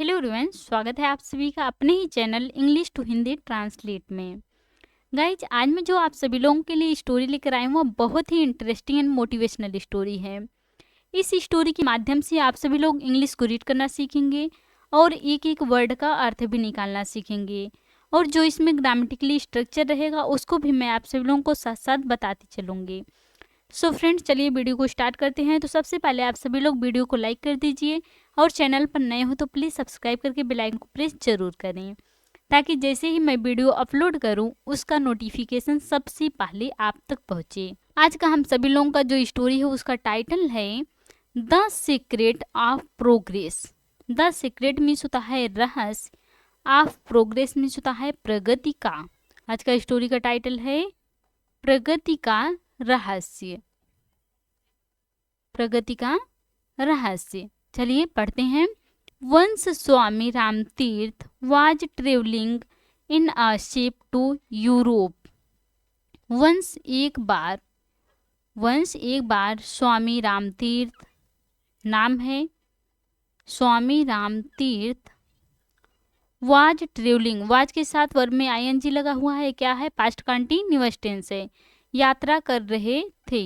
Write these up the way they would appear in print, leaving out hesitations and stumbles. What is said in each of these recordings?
Hello everyone, स्वागत है आप सभी का अपने ही channel English to Hindi translate में। गाइज, आज मैं जो आप सभी लोगों के लिए स्टोरी लेकर आई हूँ वो बहुत ही इंटरेस्टिंग एंड मोटिवेशनल स्टोरी है। इस स्टोरी के माध्यम से आप सभी लोग इंग्लिश को रीड करना सीखेंगे और एक एक वर्ड का अर्थ भी निकालना सीखेंगे, और जो इसमें ग्रामेटिकली स्ट्रक्चर रहेगा उसको भी मैं आप सभी लोगों को साथ साथ बताती चलूँगी। सो फ्रेंड्स, चलिए वीडियो को स्टार्ट करते हैं। तो सबसे पहले आप सभी लोग वीडियो को लाइक कर दीजिए और चैनल पर नए हो तो प्लीज़ सब्सक्राइब करके बेल आइकन को प्रेस जरूर करें, ताकि जैसे ही मैं वीडियो अपलोड करूं उसका नोटिफिकेशन सबसे पहले आप तक पहुंचे। आज का हम सभी लोगों का जो स्टोरी है उसका टाइटल है the secret of progress. The secret means होता है रहस्य, ऑफ प्रोग्रेस मीन्स होता है प्रगति का। आज का स्टोरी का टाइटल है प्रगति का रहस्य। प्रगति का रहस्य। चलिए पढ़ते हैं। Once Swami Ramatirtha was travelling in a ship to Europe. Once एक बार स्वामी रामतीर्थ, नाम है Swami Ramatirtha, was travelling, was के साथ वर्ब में आईएनजी लगा हुआ है। क्या है? पास्ट कंटिन्यूअस टेंस है। यात्रा कर रहे थे,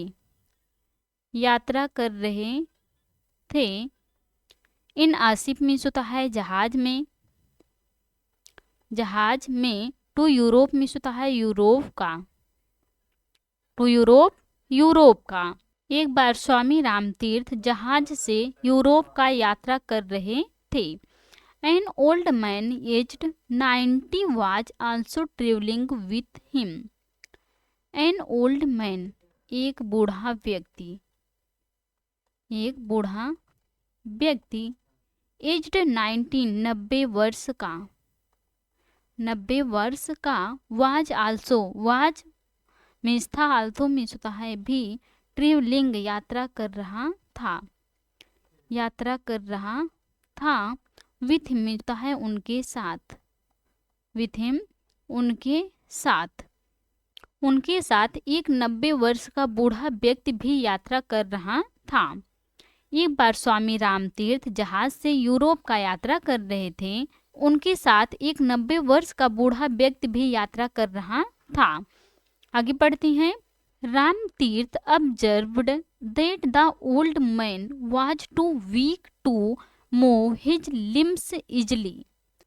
यात्रा कर रहे थे। इन आसिफ मीन्स होता है जहाज में, जहाज में। टू यूरोप मीन्स होता है यूरोप का, टू यूरोप, यूरोप का। एक बार स्वामी रामतीर्थ जहाज से यूरोप का यात्रा कर रहे थे। An old man aged 90 was also travelling with him. An old man, एक बूढ़ा व्यक्ति, एक बूढ़ा व्यक्ति। एज्ड 19, 90 वर्ष का, 90 वर्ष का। वाज आल्सो, वाज मीन्स था, आल्सो मीन्स होता है भी। ट्रेवलिंग, यात्रा कर रहा था, यात्रा कर रहा था। विथ हिम होता है उनके साथ, विथ हिम उनके साथ, उनके साथ एक 90 वर्ष का बूढ़ा व्यक्ति भी यात्रा कर रहा था। एक बार स्वामी रामतीर्थ जहाज से यूरोप का यात्रा कर रहे थे। उनके साथ एक 90 वर्ष का बूढ़ा व्यक्ति भी यात्रा कर रहा था। आगे पढ़ते हैं। Ramatirtha observed that the old man was too weak to move his limbs easily.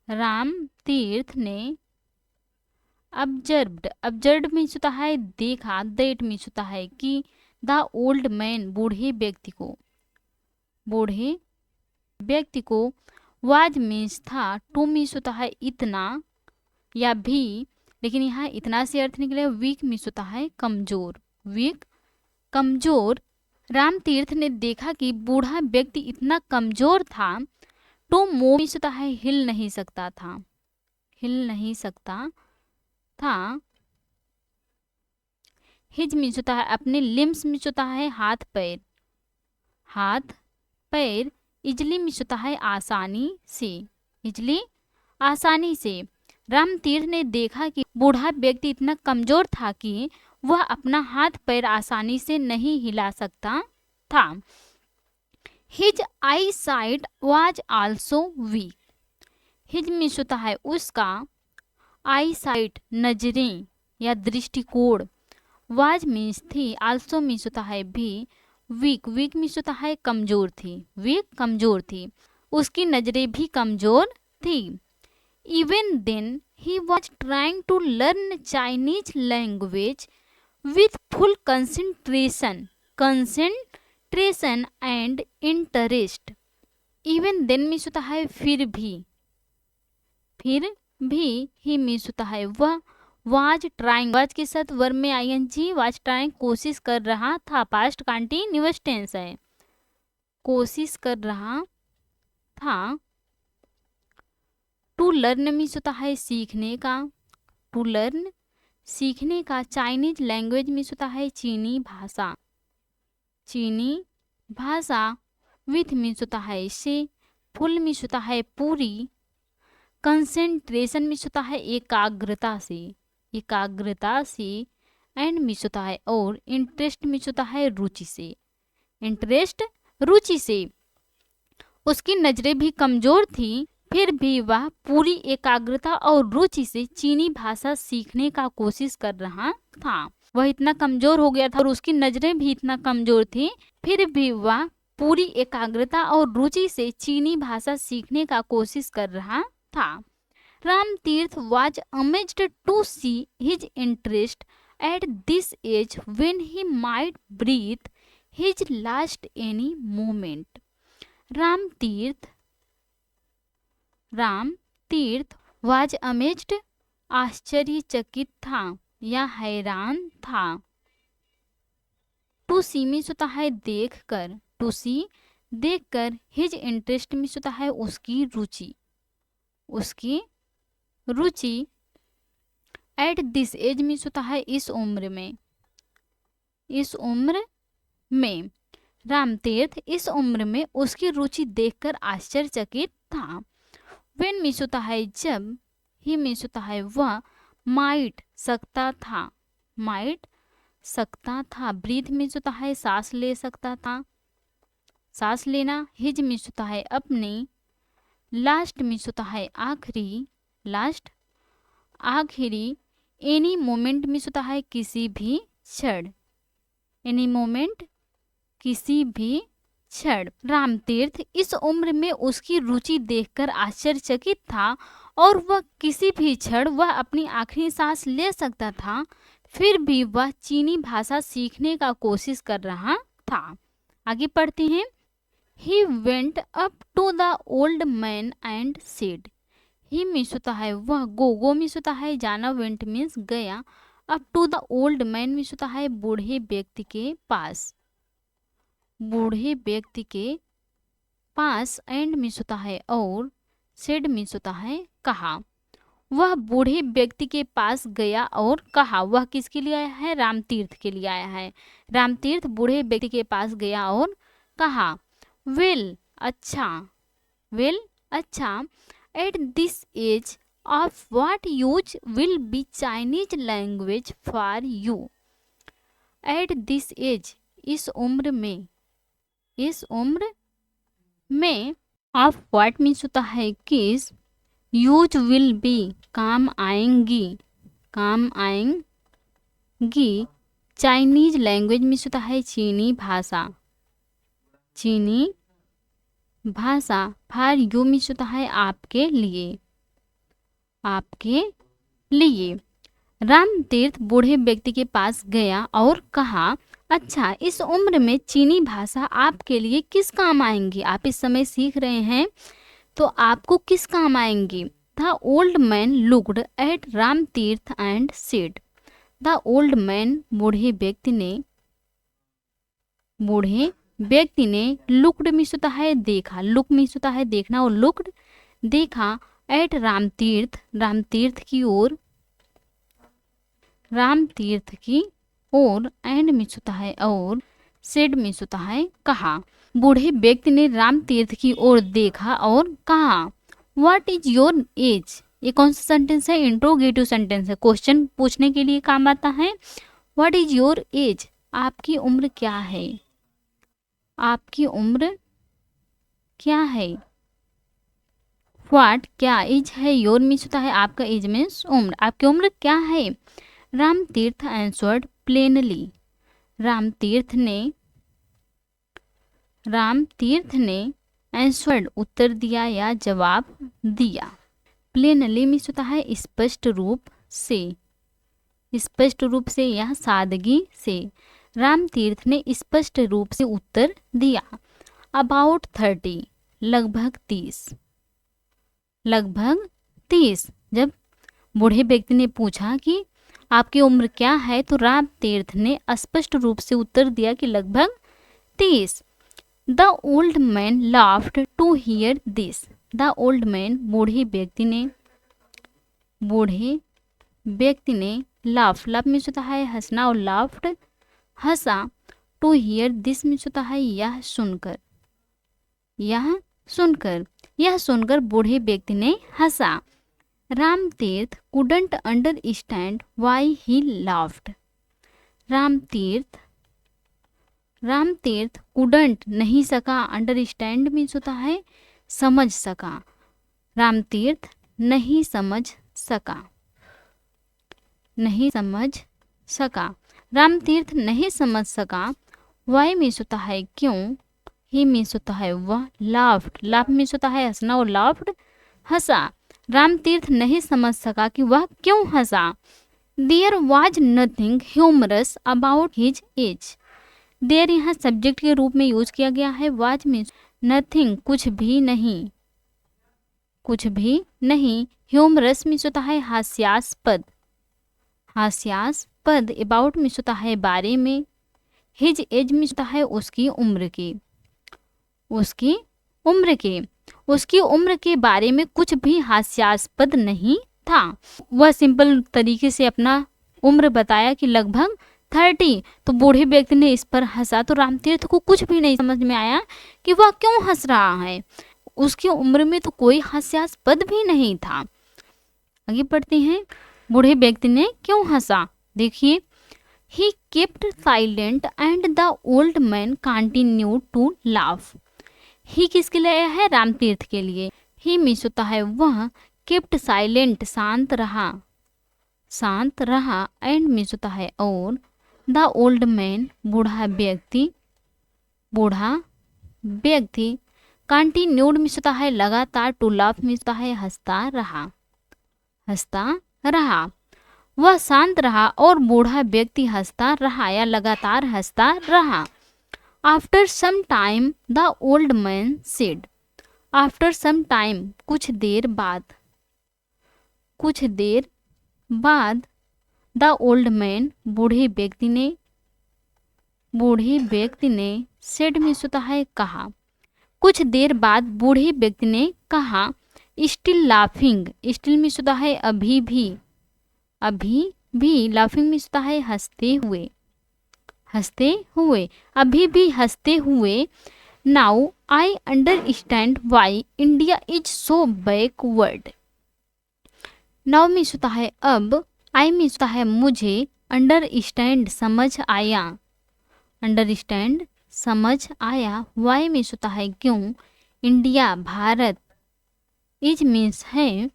Ramatirtha ने ऑब्जर्व्ड, ऑब्जर्व्ड मीन्स होता है देखा, दैट मीन्स होता है कि, द ओल्ड मैन, बूढ़े व्यक्ति को, बूढ़े व्यक्ति को। वाज मीन्स था, टू मीन्स होता है इतना या भी, लेकिन यहाँ इतना से अर्थ निकले। वीक मीन्स होता है कमजोर, वीक, कमजोर। रामतीर्थ ने देखा कि बूढ़ा व्यक्ति इतना कमजोर था। टू मूव मीन्स होता है हिल नहीं सकता था, हिल नहीं सकता था। हिज मीन्स होता है अपने, लिम्स मीन्स होता है हाथ पैर, हाथ पैर। इजली मीन्स होता है आसानी से, इजली, आसानी से। रामतीर्थ ने देखा कि बूढ़ा व्यक्ति इतना कमजोर था कि वह अपना हाथ पैर आसानी से नहीं हिला सकता था। His eyesight was also weak. His means होता है उसका, आई साइट नजरें या दृष्टिकोण। वाज मीन्स थी, आल्सो मीन्स होता है भी। वीक, वीक मीन्स होता है कमजोर थी, वीक, कमजोर थी। उसकी नजरें भी कमजोर थी। Even then he was trying to learn Chinese language with full concentration, concentration and interest. Even then means होता है फिर भी, फिर भी। ही मीन्स होता है वह। वाज ट्राइंग, वाज के साथ वर्ब में आईएनजी, वाज ट्राइंग, कोशिश कर रहा था। पास्ट कंटिन्यूअस टेंस है, कोशिश कर रहा था। टू लर्न मीन्स होता है सीखने का, टू लर्न, सीखने का। चाइनीज लैंग्वेज मीन्स होता है चीनी भाषा, चीनी भाषा। विथ मीन्स होता है से। फुल मीन्स होता है पूरी। कंसेंट्रेशन मीन्स होता है एकाग्रता से, एकाग्रता से। एंड मीन्स होता है और। इंटरेस्ट मीन्स होता है रुचि से, इंटरेस्ट, रुचि से। उसकी नजरें भी कमजोर थी फिर भी वह पूरी एकाग्रता और रुचि से चीनी भाषा सीखने का कोशिश कर रहा था। वह इतना कमजोर हो गया था और उसकी नजरें भी इतना कमजोर थी, फिर भी वह पूरी एकाग्रता और रुचि से चीनी भाषा सीखने का कोशिश कर रहा था। Ramtirth was amazed to see his interest at this age when he might breathe his last any moment. Ramtirth was amazed, आश्चर्यचकित था या हैरान था। टू सी मीन्स होता है देख कर, टू सी देख कर, हिज इंटरेस्ट मीन्स होता है उसकी रुचि, उसकी रुचि। एट दिस एज मीन्स होता है इस उम्र में, इस उम्र में। रामतीर्थ इस उम्र में उसकी रुचि देखकर आश्चर्यचकित था। वेन मीन्स होता है जब, ही मीन्स होता है वह, माइट सकता था, माइट सकता था, ब्रीथ मीन्स होता है सांस ले सकता था, सांस लेना। हिज मीन्स होता है अपने, लास्ट मीन्स होता है आखिरी, लास्ट आखिरी। एनी मोमेंट मीन्स होता है किसी भी क्षण, एनी मोमेंट किसी भी क्षण। रामतीर्थ इस उम्र में उसकी रुचि देखकर आश्चर्यचकित था और वह किसी भी क्षण वह अपनी आखिरी सांस ले सकता था, फिर भी वह चीनी भाषा सीखने का कोशिश कर रहा था। आगे पढ़ते हैं। He went up to the old man and said, he means होता है वह, गो मीन्स होता है जाना, वेंट मीन्स गया, up to the old man means होता है बूढ़े व्यक्ति के पास, बूढ़े व्यक्ति के पास। एंड मीन्स होता है और, सेड मीन्स होता है कहा। वह बूढ़े व्यक्ति के पास गया और कहा। वह किसके लिए आया है? रामतीर्थ के लिए आया है। रामतीर्थ बूढ़े व्यक्ति के पास गया और कहा, वेल अच्छा, वेल अच्छा, at this age of what use will be Chinese language for you. At this age इस उम्र में, इस उम्र में, ऑफ व्हाट मीन्स होता है किस, यूज विल बी काम आएंगी, काम आएंगी, चाइनीज लैंग्वेज मीन्स होता है चीनी भाषा, चीनी भाषा, फॉर यू मीन्स होता है आपके लिए, आपके लिए। रामतीर्थ बूढ़े व्यक्ति के पास गया और कहा, अच्छा इस उम्र में चीनी भाषा आपके लिए किस काम आएंगी? आप इस समय सीख रहे हैं तो आपको किस काम आएंगी? The old man looked at Ramtirth and said. The old man बूढ़े व्यक्ति ने, बूढ़े व्यक्ति ने, लुक्ड मीन्स होता है देखा, लुक मीन्स होता है देखना और लुक्ड देखा, एट रामतीर्थ, रामतीर्थ की ओर, रामतीर्थ की ओर, एंड मीन्स होता है और, सेड मीन्स होता है कहा। बूढ़े व्यक्ति ने रामतीर्थ की ओर देखा और कहा, व्हाट इज योर एज। ये कौन सा सेंटेंस है? इंट्रोगेटिव सेंटेंस है, क्वेश्चन पूछने के लिए काम आता है। व्हाट इज योर एज, आपकी उम्र क्या है, आपकी उम्र क्या है। व्हाट क्या, एज है, योर मीन्स होता है आपका, एज मीन्स उम्र, आपकी उम्र क्या है। रामतीर्थ आंसर्ड प्लेनली, रामतीर्थ ने, रामतीर्थ ने आंसर्ड उत्तर दिया या जवाब दिया। प्लेनली मीन्स होता है स्पष्ट रूप से, स्पष्ट रूप से या सादगी से। रामतीर्थ ने स्पष्ट रूप से उत्तर दिया। अबाउट 30, लगभग 30, लगभग 30। जब बूढ़े व्यक्ति ने पूछा कि आपकी उम्र क्या है तो रामतीर्थ ने स्पष्ट रूप से उत्तर दिया कि लगभग 30। The old man laughed to hear this. The old man बूढ़े व्यक्ति ने, बूढ़े व्यक्ति ने, लाफ, लाफ मीन्स होता है हंसना और लाफ्ड हंसा। टू हियर दिस मीन्स होता है यह सुनकर, यह सुनकर, यह सुनकर बूढ़े व्यक्ति ने हंसा। Ramtirtha couldn't understand why he laughed. Ramtirtha, Ramtirtha couldn't नहीं सका, अंडरस्टैंड मीन्स होता है समझ सका। रामतीर्थ नहीं समझ सका, नहीं समझ सका। रामतीर्थ नहीं समझ सका। वाई मीन्स होता है क्यों, ही मीन्स होता है वह, लाफ्ड, लाफ मीन्स होता है हंसना और लाफ्ड हंसा। रामतीर्थ नहीं समझ सका कि वह क्यों हंसा। There was nothing humorous about his age. There यहाँ सब्जेक्ट के रूप में यूज किया गया है। वॉज मीन्स नथिंग कुछ भी नहीं, कुछ भी नहीं। ह्यूमरस मीन्स होता है हास्यास्पद, हास्यास्पद। अबाउट मीन्स होता है बारे में। हिज एज मीन्स होता है उसकी उम्र की, उसकी उम्र के, उसकी उम्र के बारे में कुछ भी हास्यास्पद नहीं था। वह सिंपल तरीके से अपना उम्र बताया कि लगभग 30। तो बूढ़े व्यक्ति ने इस पर हंसा तो रामतीर्थ को कुछ भी नहीं समझ में आया कि वह क्यों हंस रहा है। उसकी उम्र में तो कोई हास्यास्पद भी नहीं था। आगे पढ़ते हैं, बूढ़े व्यक्ति ने क्यों हंसा। देखिए, he kept silent and the old man continued to laugh. He किसके लिए है, रामतीर्थ के लिए। ही मीन्स होता है वह, केप्ट साइलेंट शांत रहा, शांत रहा, एंड मीन्स होता है और, द ओल्ड मैन बूढ़ा व्यक्ति, बूढ़ा व्यक्ति, कंटिन्यूड मीन्स होता है लगातार, टू लाफ मीन्स होता है हंसता रहा, हंसता रहा। वह शांत रहा और बूढ़ा व्यक्ति हंसता रहा या लगातार हंसता रहा। After some time the old man said. After some time कुछ देर बाद, कुछ देर बाद, द ओल्ड मैन बूढ़े व्यक्ति ने, बूढ़े व्यक्ति ने, सेड मीन्स होता है कहा। कुछ देर बाद बूढ़े व्यक्ति ने कहा, स्टिल लाफिंग, स्टिल मीन्स होता है अभी भी, अभी भी, लाफिंग मीन्स होता है हंसते हुए, हंसते हुए, अभी भी हंसते हुए। Now I understand why India is so backward. Now means होता है अब, आई मीन्स होता है मुझे, अंडरस्टैंड समझ आया, अंडरस्टैंड समझ आया। वाई मीन्स होता है क्यों। इंडिया भारत, इज मीन्स है,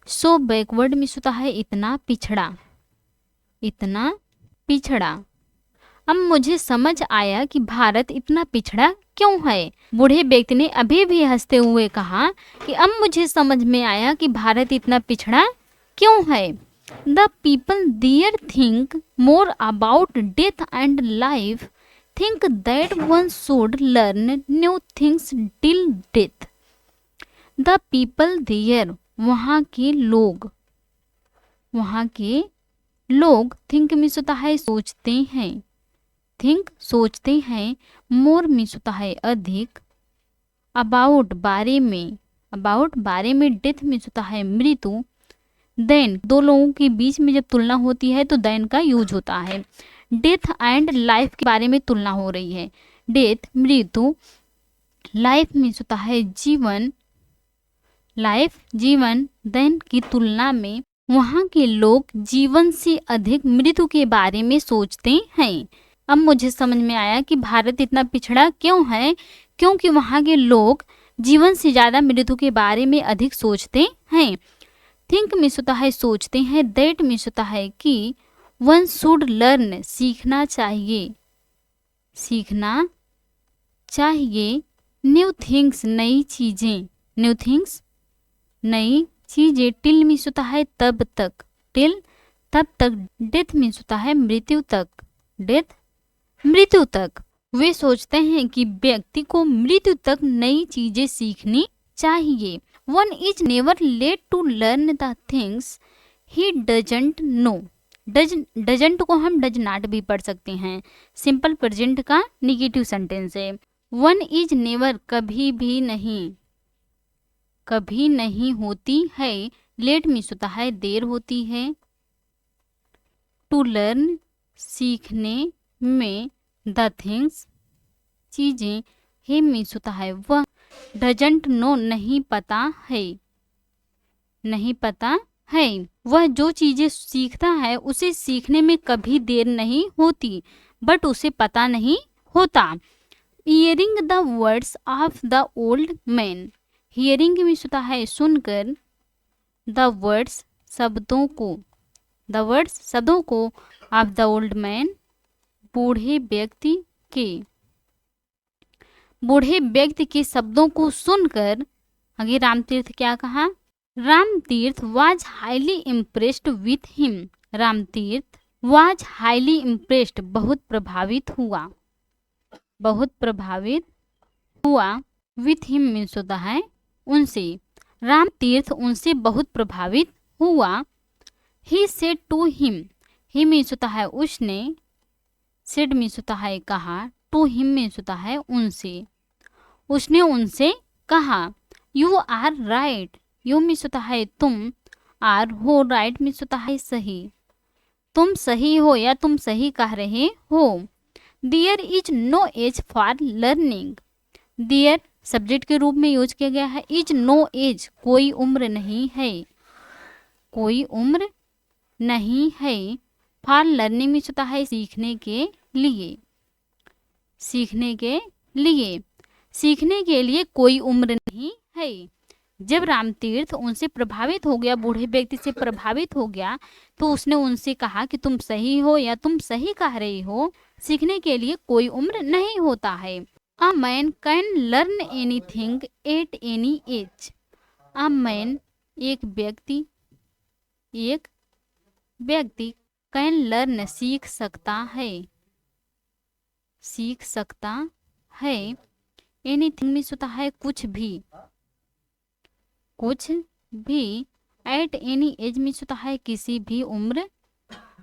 सो बैकवर्ड मीन्स होता है इतना पिछड़ा, इतना पिछड़ा। अब मुझे समझ आया कि भारत इतना पिछड़ा क्यों है। बूढ़े व्यक्ति ने अभी भी हंसते हुए कहा कि अब मुझे समझ में आया कि भारत इतना पिछड़ा क्यों है। The people there think more about death and life, think that one should learn new things till death. The people there, वहाँ के लोग, वहाँ के लोग, थिंक मीन्स होता है सोचते हैं, थिंक सोचते हैं, मोर मीन्स होता है अधिक, अबाउट बारे में, अबाउट बारे में, डेथ मीन्स होता है मृत्यु। देन दो लोगों के बीच में जब तुलना होती है तो देन का यूज होता है। डेथ एंड लाइफ के बारे में तुलना हो रही है। डेथ मृत्यु, लाइफ मीन्स होता है जीवन, लाइफ जीवन। देन की तुलना में वहाँ के लोग जीवन से अधिक मृत्यु के बारे में सोचते हैं। अब मुझे समझ में आया कि भारत इतना पिछड़ा क्यों है, क्योंकि वहाँ के लोग जीवन से ज़्यादा मृत्यु के बारे में अधिक सोचते हैं। थिंक मीन्स होता है सोचते हैं। दैट मीन्स होता है कि वन शुड लर्न, सीखना चाहिए, सीखना चाहिए। न्यू थिंग्स, नई चीज़ें, न्यू थिंग्स, नई चीज़ें। टिल मीन्स होता है तब तक, टिल तब तक। डेथ मीन्स होता है मृत्यु तक, डेथ मृत्यु तक। वे सोचते हैं कि व्यक्ति को मृत्यु तक नई चीजें सीखनी चाहिए। One is never late to learn the things he doesn't know. Doesn't को हम डज नॉट भी पढ़ सकते हैं। सिंपल प्रेजेंट का निगेटिव सेंटेंस है। वन इज नेवर, कभी भी नहीं, कभी नहीं होती है। लेट मीन्स होता है देर होती है। टू लर्न, सीखने में, द थिंग्स, चीजें। ही मीन्स होता है वह। डजंट नो, नहीं पता है, नहीं पता है। वह जो चीजें सीखता है उसे सीखने में कभी देर नहीं होती, बट उसे पता नहीं होता। Hearing the words of the old man, hearing means होता है सुनकर, द वर्ड्स शब्दों को, द वर्ड्स शब्दों को, ऑफ द ओल्ड मैन बूढ़े व्यक्ति के, बूढ़े व्यक्ति के शब्दों को सुनकर आगे रामतीर्थ क्या कहा, Ramtirth was highly impressed with him, Ramtirth was highly impressed बहुत प्रभावित हुआ, बहुत प्रभावित हुआ, विथ हिम मीन्स होता है उनसे, रामतीर्थ उनसे बहुत प्रभावित हुआ। He said to him, he means होता है उसने, सेड मीन्स होता है कहा, टू हिम मीन्स होता है उनसे, उसने उनसे कहा। You are right, you means होता है तुम, आर हो, राइट मीन्स होता है सही, तुम सही हो या तुम सही कह रहे हो। There is no age for learning, there subject के रूप में यूज किया गया है, इज नो एज कोई उम्र नहीं है, कोई उम्र नहीं है, फॉर लर्निंग मीन्स होता है सीखने के लिए, सीखने के लिए, सीखने के लिए कोई उम्र नहीं है। जब रामतीर्थ उनसे प्रभावित हो गया, बूढ़े व्यक्ति से प्रभावित हो गया, तो उसने उनसे कहा कि तुम सही हो या तुम सही कह रही हो, सीखने के लिए कोई उम्र नहीं होता है। A man can learn anything at any as, a man एक व्यक्ति, एक व्यक्ति, कैन लर्न सीख सकता है, सीख सकता है, एनीथिंग मीन्स होता है कुछ भी, कुछ भी, एट एनी एज मीन्स होता है किसी भी उम्र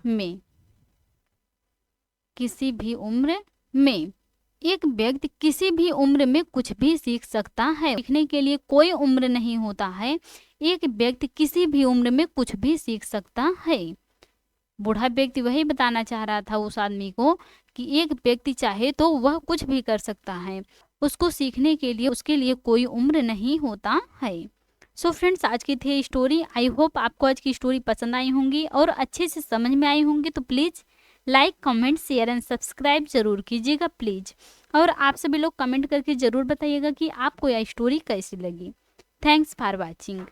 में, किसी भी उम्र में, एक व्यक्ति किसी भी उम्र में कुछ भी सीख सकता है, सीखने के लिए कोई उम्र नहीं होता है, एक व्यक्ति किसी भी उम्र में कुछ भी सीख सकता है। बूढ़ा व्यक्ति वही बताना चाह रहा था उस आदमी को कि एक व्यक्ति चाहे तो वह कुछ भी कर सकता है, उसको सीखने के लिए उसके लिए कोई उम्र नहीं होता है। सो फ्रेंड्स, आज की थी स्टोरी। आई होप आपको आज की स्टोरी पसंद आई होंगी और अच्छे से समझ में आई होंगी। तो please like, comment, share and subscribe जरूर कीजिएगा प्लीज़। और आप सभी लोग कमेंट करके ज़रूर बताइएगा कि आपको यह स्टोरी कैसी लगी। Thanks for watching.